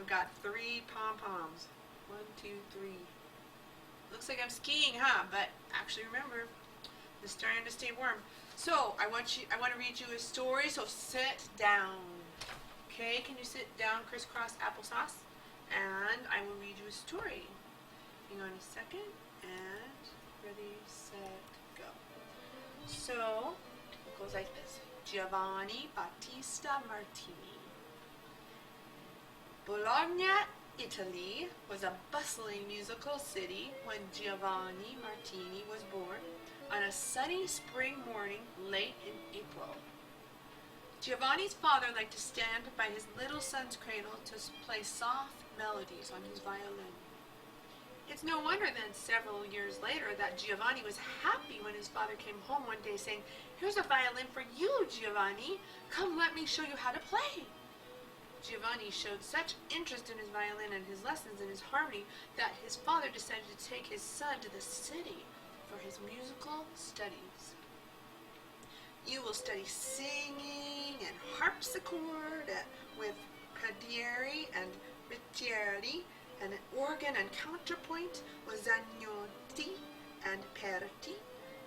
got 3 pom-poms. 1, 2, 3. Looks like I'm skiing, huh? But actually, remember, it's starting to stay warm. So I want to read you a story. So sit down. Okay? Can you sit down, crisscross applesauce? And I will read you a story. Hang on a second. And ready, set, go. So it goes like this. Giovanni Battista Martini. Bologna, Italy, was a bustling musical city when Giovanni Martini was born on a sunny spring morning late in April. Giovanni's father liked to stand by his little son's cradle to play soft melodies on his violin. It's no wonder then, several years later, that Giovanni was happy when his father came home one day saying, "Here's a violin for you, Giovanni. Come, let me show you how to play." Giovanni showed such interest in his violin and his lessons and his harmony that his father decided to take his son to the city for his musical studies. You will study singing and harpsichord with Pradieri and Riccieri, and an organ and counterpoint with Zagnotti and Perti,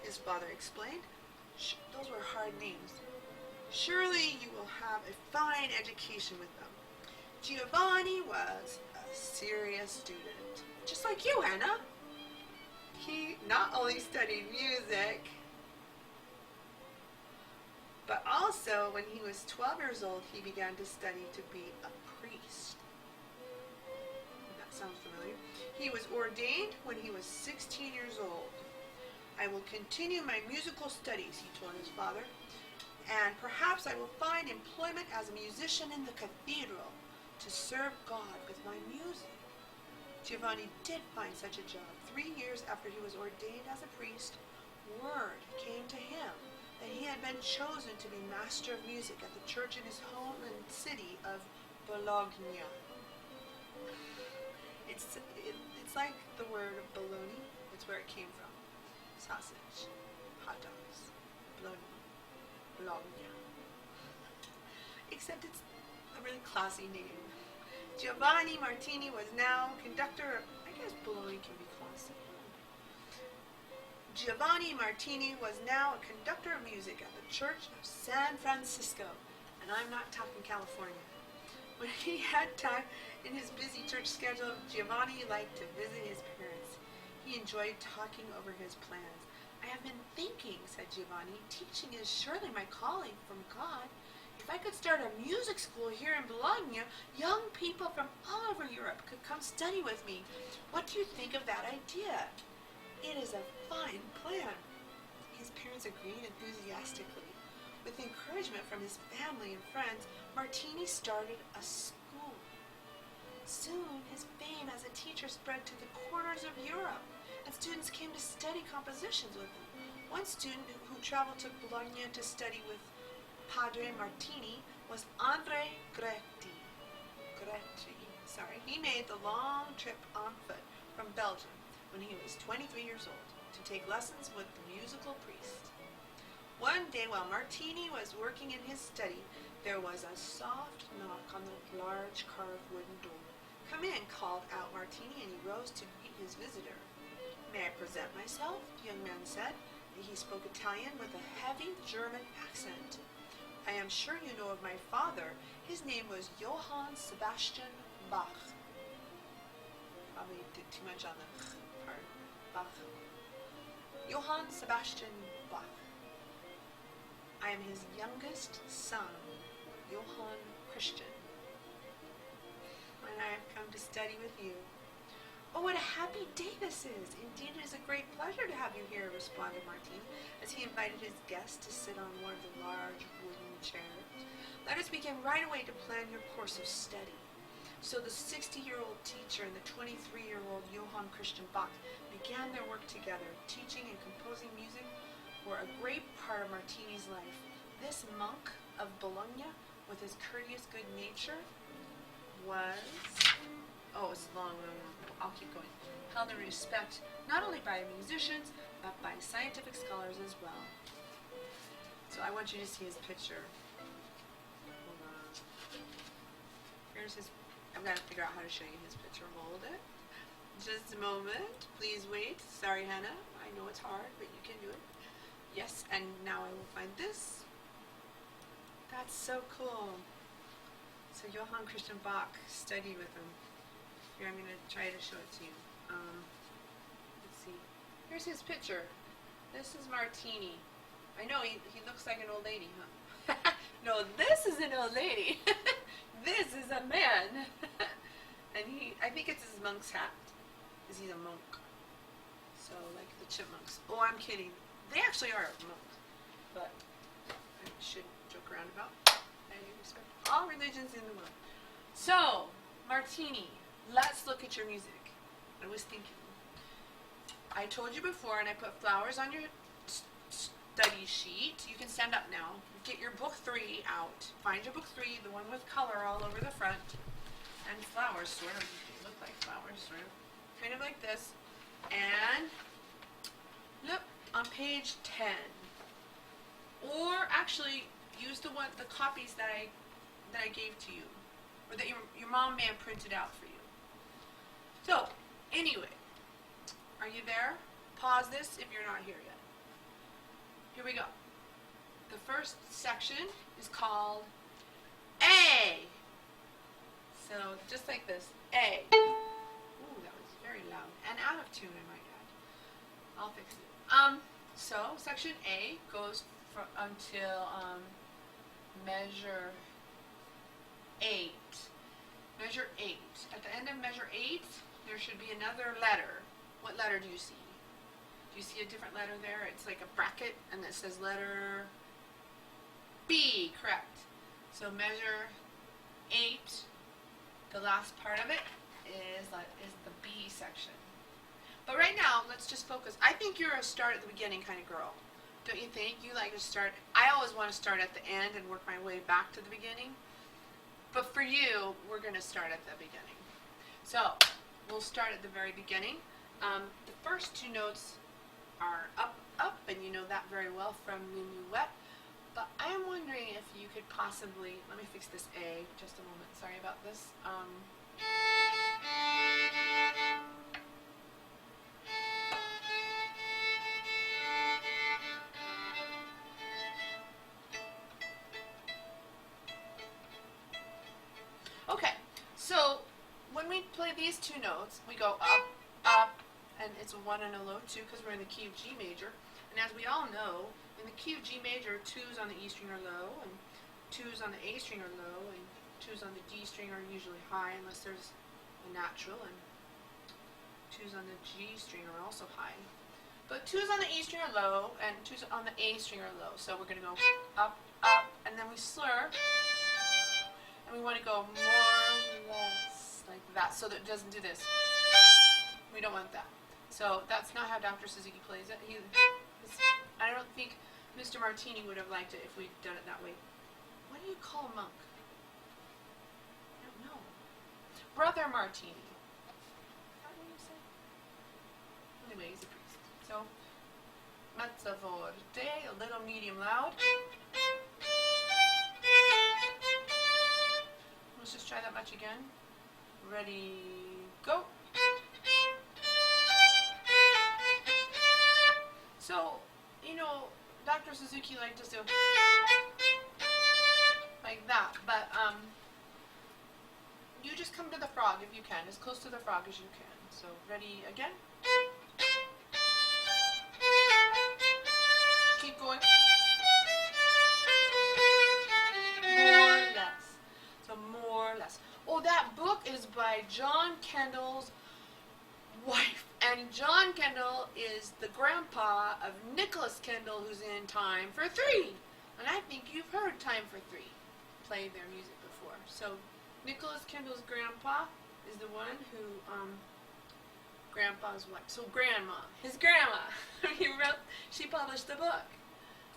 his father explained. Those were hard names. Surely you will have a fine education with them. Giovanni was a serious student, just like you, Hannah. He not only studied music, but also when he was 12 years old, he began to study to be a priest. That sounds familiar. He was ordained when he was 16 years old. I will continue my musical studies, he told his father, and perhaps I will find employment as a musician in the cathedral to serve God with my music. Giovanni did find such a job. 3 years after he was ordained as a priest, word came to him that he had been chosen to be master of music at the church in his home and city of Bologna. It's like the word bologna. It's where it came from. Sausage, hot dogs, Bologna. Except it's a really classy name. Giovanni Martini was now conductor. I guess bologna can be classy. Giovanni Martini was now a conductor of music at the Church of San Francisco, and I'm not talking California. When he had time in his busy church schedule, Giovanni liked to visit his parents. He enjoyed talking over his plans. I have been thinking, said Giovanni, teaching is surely my calling from God. If I could start a music school here in Bologna, young people from all over Europe could come study with me. What do you think of that idea? It is a fine plan. His parents agreed enthusiastically. With encouragement from his family and friends, Martini started a school. Soon, his fame as a teacher spread to the corners of Europe, and students came to study compositions with him. One student who traveled to Bologna to study with Padre Martini was André Gretti. He made the long trip on foot from Belgium when he was 23 years old to take lessons with the musical priest. One day while Martini was working in his study, there was a soft knock on the large carved wooden door. "Come in," called out Martini, and he rose to greet his visitor. "May I present myself?" the young man said. He spoke Italian with a heavy German accent. "I am sure you know of my father. His name was Johann Sebastian Bach." Probably did too much on the part. Bach. Johann Sebastian Bach. I am his youngest son, Johann Christian, and I have come to study with you. "Oh, what a happy day this is! Indeed, it is a great pleasure to have you here," responded Martini, as he invited his guest to sit on one of the large wooden chairs. "Let us begin right away to plan your course of study." So the 60-year-old teacher and the 23-year-old Johann Christian Bach began their work together. Teaching and composing music were a great part of Martini's life. This monk of Bologna, with his courteous good nature, was... Oh, it's long. I'll keep going. Held in respect not only by musicians, but by scientific scholars as well. So I want you to see his picture. Hold on. Here's his I've got to figure out how to show you his picture. Hold it. Just a moment. Please wait. Sorry, Hannah. I know it's hard, but you can do it. Yes, and now I will find this. That's so cool. So Johann Christian Bach studied with him. Here, I'm going to try to show it to you. Let's see. Here's his picture. This is Martini. I know, he looks like an old lady, huh? No, this is an old lady. This is a man. And I think it's his monk's hat, because he's a monk. So, like the chipmunks. Oh, I'm kidding. They actually are monks. But I shouldn't joke around about. I respect all religions in the world. So, Martini, let's look at your music. I was thinking. I told you before, and I put flowers on your study sheet. You can stand up now. Get your book 3 out. Find your book 3, the one with color all over the front. And flowers, sort of. They look like flowers, sort of. Kind of like this. And look on page 10. Or actually, use the copies that I gave to you. Or that your mom may have printed out for you. So, anyway. Are you there? Pause this if you're not here yet. Here we go. The first section is called A. So, just like this. A. Ooh, that was very loud. And out of tune, I might add. I'll fix it. So, section A goes until measure 8. Measure 8. At the end of measure 8, there should be another letter. What letter do you see? Do you see a different letter there? It's like a bracket, and it says letter B, correct. So measure 8, the last part of it is the B section. But right now, let's just focus. I think you're a start at the beginning kind of girl. Don't you think? You like to start. I always want to start at the end and work my way back to the beginning. But for you, we're going to start at the beginning. So, we'll start at the very beginning. The first 2 notes are up, up, and you know that very well from Minuet. But I am wondering if you could possibly, let me fix this A, just a moment, sorry about this. Okay, so when we play these 2 notes, we go up, up, and it's a 1 and a low 2 because we're in the key of G major. And as we all know, in the key of G major, 2s on the E string are low, and 2s on the A string are low, and 2s on the D string are usually high unless there's a natural, and 2s on the G string are also high. But 2s on the E string are low, and 2s on the A string are low. So we're going to go up, up, and then we slur, and we want to go more, less, like that, so that it doesn't do this. We don't want that. So that's not how Dr. Suzuki plays it. I don't think Mr. Martini would have liked it if we'd done it that way. What do you call a monk? I don't know. Brother Martini. How do you say? Anyway, he's a priest. So, mezza forte, a little medium loud. Let's just try that much again. Ready, go. So, you know, Dr. Suzuki liked to do like that, but you just come to the frog if you can, as close to the frog as you can. So, ready again? Keep going. More, less. So, more, less. Oh, that book is by John Kendall's wife. And John Kendall is the grandpa of Nicholas Kendall, who's in Time for 3. And I think you've heard Time for 3 play their music before. So Nicholas Kendall's grandpa is the one who, grandpa's wife. So grandma, his grandma, she published the book.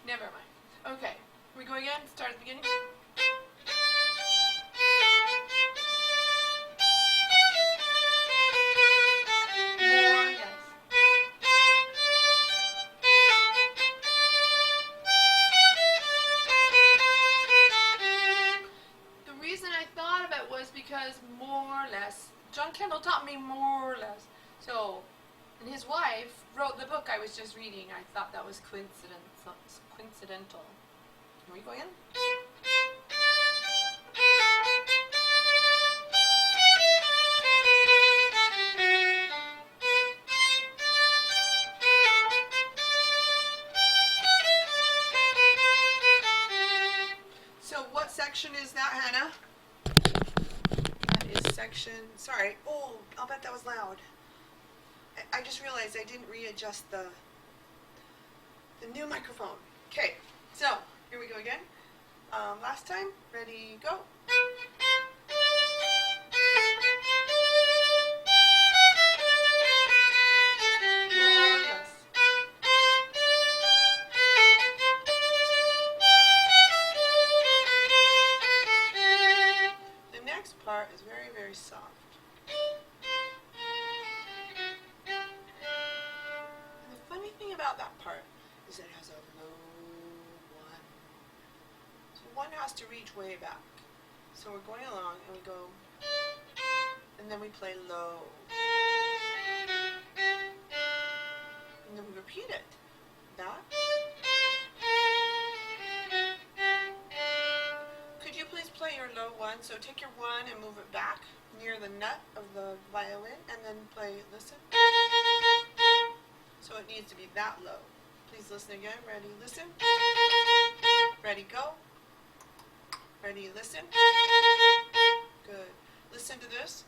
Never mind. Okay, we go again, start at the beginning. Because more or less. John Kendall taught me more or less. So, and his wife wrote the book I was just reading. I thought that was coincidental. Here we go again. So what section is that, Hannah? That is section, sorry. Oh, I'll bet that was loud. I just realized I didn't readjust the new microphone. Okay, so here we go again. Last time, ready, go. The next part is very, very soft. About that part is it has a low one. So one has to reach way back. So we're going along and we go, and then we play low. And then we repeat it. That. Could you please play your low one? So take your one and move it back near the nut of the violin and then play, listen. So it needs to be that low. Please listen again. Ready, listen. Ready, go. Ready, listen. Good. Listen to this.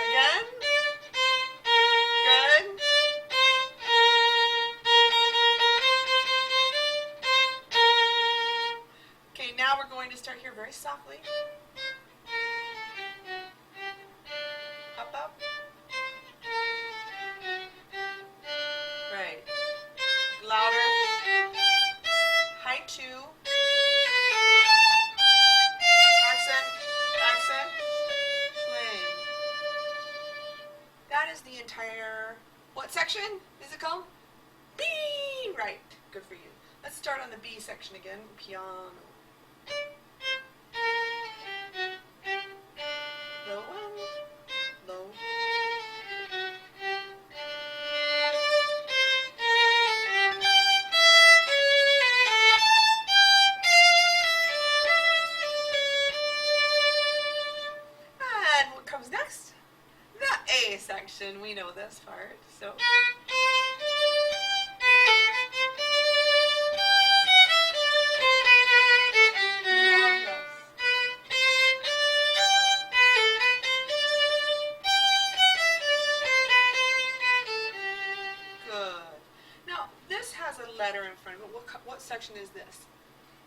Again. Good. Okay, now we're going to start here very softly. Up. Right. Louder. High two. Accent. Play. That is the entire, what section is it called? B. Right. Good for you. Let's start on the B section again. Piano. Low one. Low. And what comes next? The A section. We know this part. So. Letter in front of it. What section is this?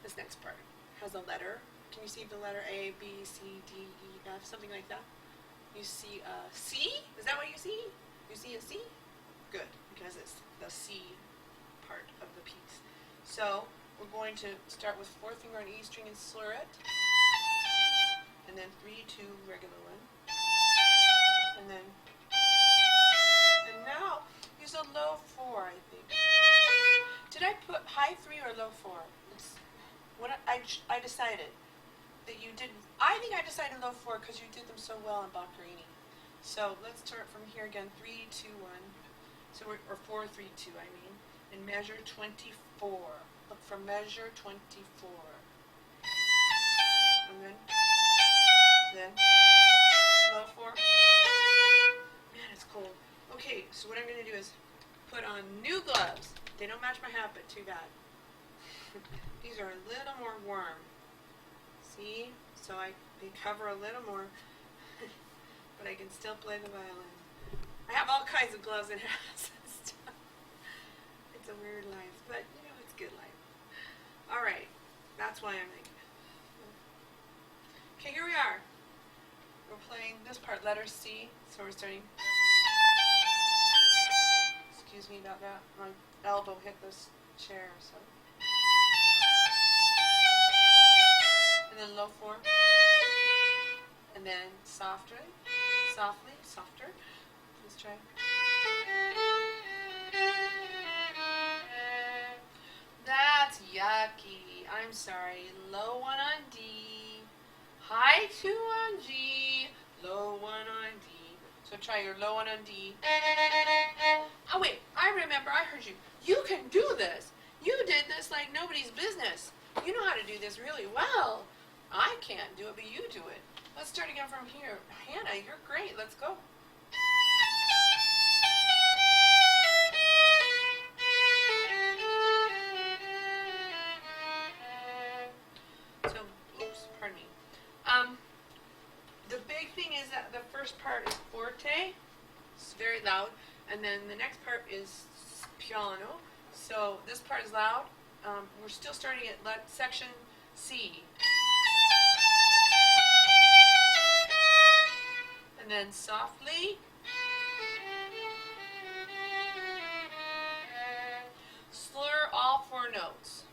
This next part has a letter. Can you see the letter A, B, C, D, E, F, something like that? You see a C? Is that what you see? You see a C? Good, because it's the C part of the piece. So we're going to start with fourth finger on E string and slur it, and then 3, 2, regular one, and now use a low 4, I think. Did I put high 3 or low 4? What I decided that you did. I think I decided low 4 because you did them so well in Boccherini. So let's start from here again. 3, 2, 1. So or 4, 3, 2. I mean, and measure 24. Look for measure 24. And then low 4. Man, it's cold. Okay, so what I'm going to do is put on new gloves. They don't match my hat, but too bad. These are a little more warm. See? So they cover a little more, but I can still play the violin. I have all kinds of gloves and hats and stuff. It's a weird life, but you know, it's good life. All right, that's why I'm like. Okay, here we are. We're playing this part, letter C. So we're starting. Excuse me about that. My elbow hit this chair, so. And then low 4. And then softly. Softer. Let's try. That's yes. lucky. I'm sorry. Low one on D, high two on G, low one on D. So try your low one on D. Oh wait, I remember, I heard you. You can do this. You did this like nobody's business. You know how to do this really well. I can't do it, but you do it. Let's start again from here. Hannah, you're great. Let's go. So, oops, pardon me. The big thing is that the first part is forte. It's very loud. And then the next part is piano. So this part is loud. We're still starting at section C. And then softly. Slur all four notes.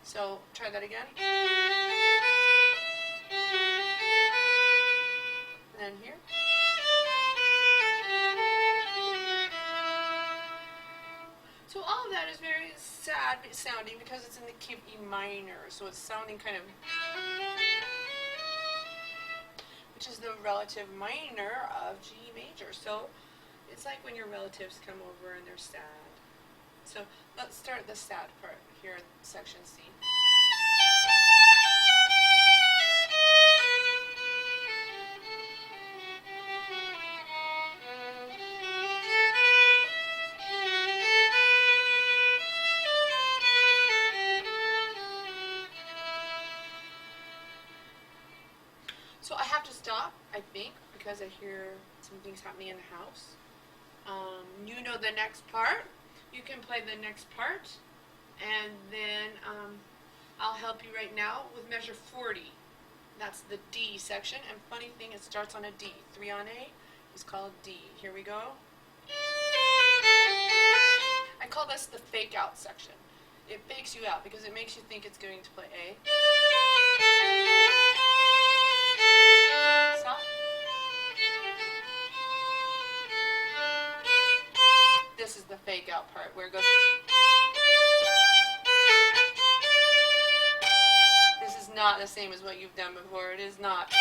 So try that again. And then here. So all of that is very sad sounding because it's in the key of E minor. So it's sounding kind of, which is the relative minor of G major. So it's like when your relatives come over and they're sad. So let's start the sad part here in section C. So I have to stop, I think, because I hear some things happening in the house. You know the next part. You can play the next part. And then I'll help you right now with measure 40. That's the D section. And funny thing, it starts on a D. 3 on A is called D. Here we go. I call this the fake out section. It fakes you out because it makes you think it's going to play A. Stop. This is the fake out part where it goes. This is not the same as what you've done before. It is not.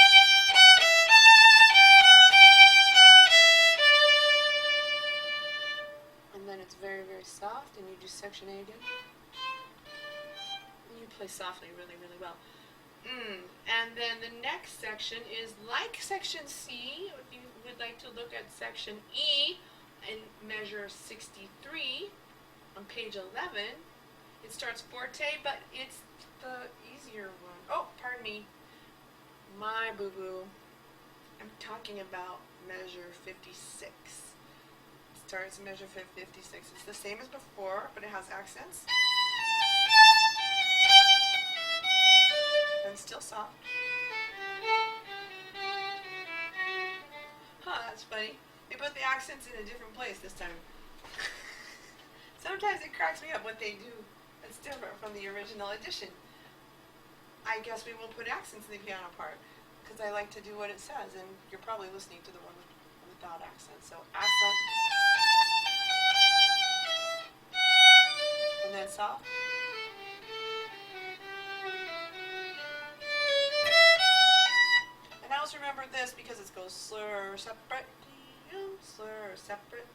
And then it's very, very soft, and you do section A again. And you play softly really, really well. And then the next section is like section C. If you would like to look at section E in measure 63 on page 11, it starts forte, but it's the easier one. Oh, pardon me. My boo-boo. I'm talking about measure 56. It starts measure 56. It's the same as before, but it has accents. And still soft. Huh, that's funny. They put the accents in a different place this time. Sometimes it cracks me up what they do that's different from the original edition. I guess we will put accents in the piano part because I like to do what it says, and you're probably listening to the one without accent. So accent, and then soft. And I also remember this because it goes slur, separate, slur, separate.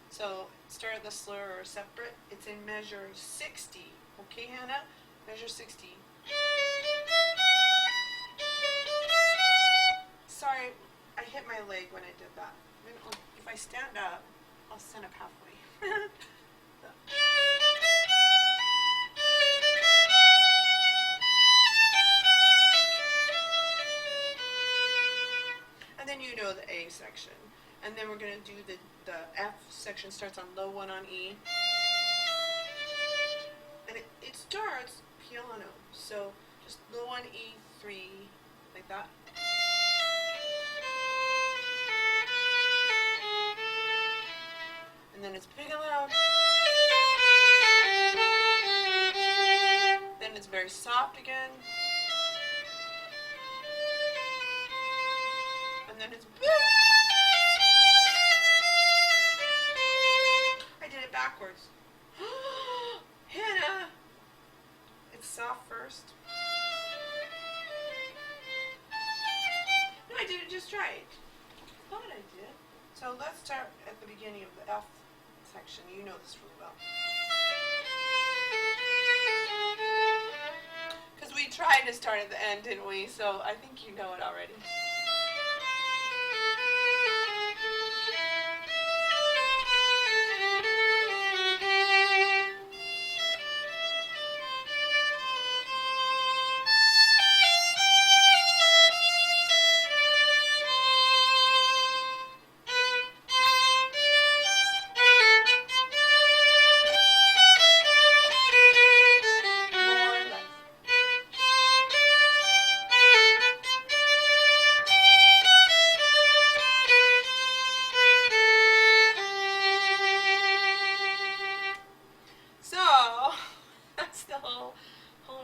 So start the slur or separate. It's in measure 60. Okay, Hannah? Measure 60. Sorry, I hit my leg when I did that. If I stand up, I'll stand up halfway. And then you know the A section. And then we're going to do the F section starts on low 1 on E. And it starts piano. So just low 1 E3 like that. And then it's big and loud. Then it's very soft again. And then it's big. first. No, I didn't just right. I thought I did. So let's start at the beginning of the F section. You know this really well. Because we tried to start at the end, didn't we? So I think you know it already.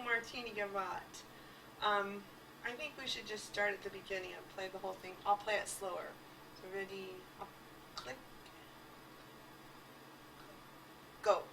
Martini Gavotte. I think we should just start at the beginning and play the whole thing. I'll play it slower. So ready, I'll click, go.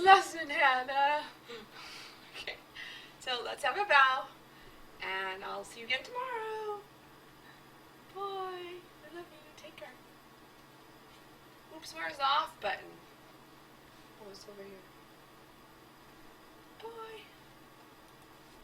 Lesson, Hannah. Okay, so let's have a bow, and I'll see you again tomorrow. Bye. I love you. Take care. Oops. Oops, where's the off button? Oh, it's over here. Bye.